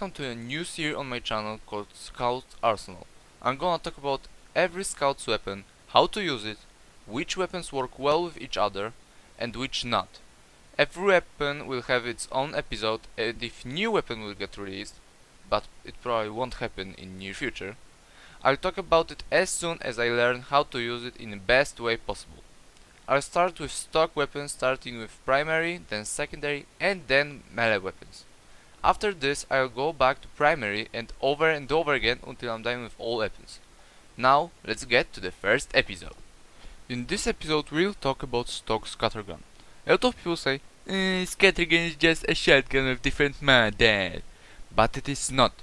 welcome to a new series on my channel called Scout Arsenal. I'm gonna talk about every scout's weapon, how to use it, which weapons work well with each other, and which not. Every weapon will have its own episode, and if new weapon will get released, but it probably won't happen in near future, I'll talk about it as soon as I learn how to use it in the best way possible. I'll start with stock weapons, starting with primary, then secondary, and then melee weapons. After this, I'll go back to primary and over again until I'm done with all weapons. Now, let's get to the first episode. In this episode, we'll talk about stock Scattergun. A lot of people say, Scattergun is just a shotgun with different model. But it is not.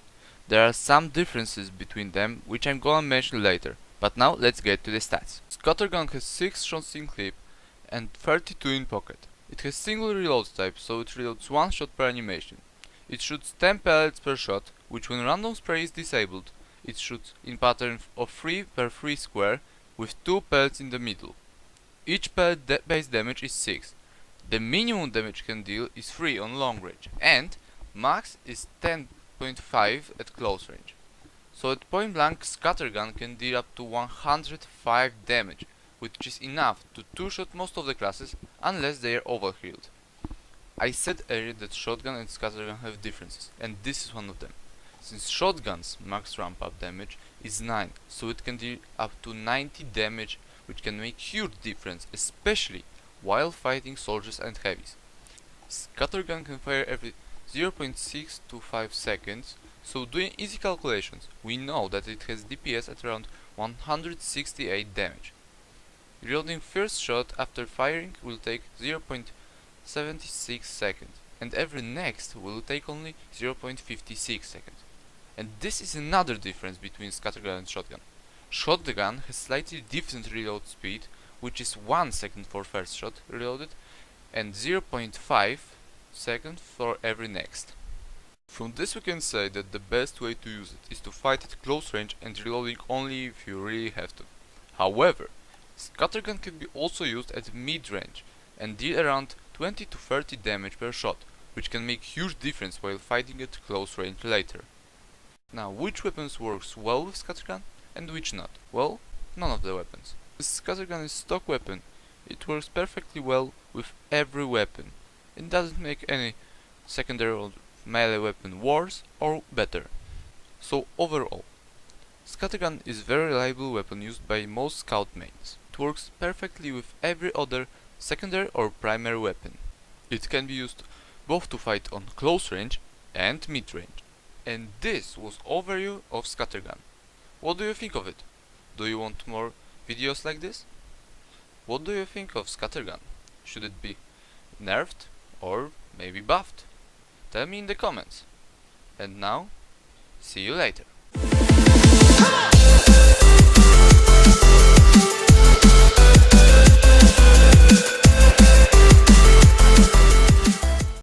There are some differences between them, which I'm gonna mention later. But now, let's get to the stats. Scattergun has 6 shots in clip and 32 in pocket. It has single reload type, so it reloads 1 shot per animation. It shoots 10 pellets per shot, which when random spray is disabled, it shoots in pattern of 3 per 3 square, with 2 pellets in the middle. Each pellet base damage is 6. The minimum damage can deal is 3 on long range, and max is 10.5 at close range. So at point blank, Scattergun can deal up to 105 damage, which is enough to two-shot most of the classes, unless they are overhealed. I said earlier that shotgun and scattergun have differences, and this is one of them. Since shotgun's max ramp up damage is 9, so it can deal up to 90 damage, which can make huge difference, especially while fighting soldiers and heavies. Scattergun can fire every 0.6 to 5 seconds, so doing easy calculations, we know that it has DPS at around 168 damage. Reloading first shot after firing will take 0.76 seconds, and every next will take only 0.56 seconds. And this is another difference between Scattergun and Shotgun. Shotgun has slightly different reload speed, which is 1 second for first shot reloaded and 0.5 seconds for every next. From this we can say that the best way to use it is to fight at close range and reloading only if you really have to. However, Scattergun can be also used at mid range and deal around 20 to 30 damage per shot, which can make huge difference while fighting at close range later. Now, which weapons works well with Scattergun and which not? Well, none of the weapons. Since Scattergun is stock weapon, it works perfectly well with every weapon. It doesn't make any secondary or melee weapon worse or better. So overall, Scattergun is a very reliable weapon used by most scout mains. It works perfectly with every other secondary or primary weapon. It can be used both to fight on close range and mid range. And this was overview of Scattergun. What do you think of it? Do you want more videos like this? What do you think of Scattergun? Should it be nerfed or maybe buffed? Tell me in the comments. And now, see you later.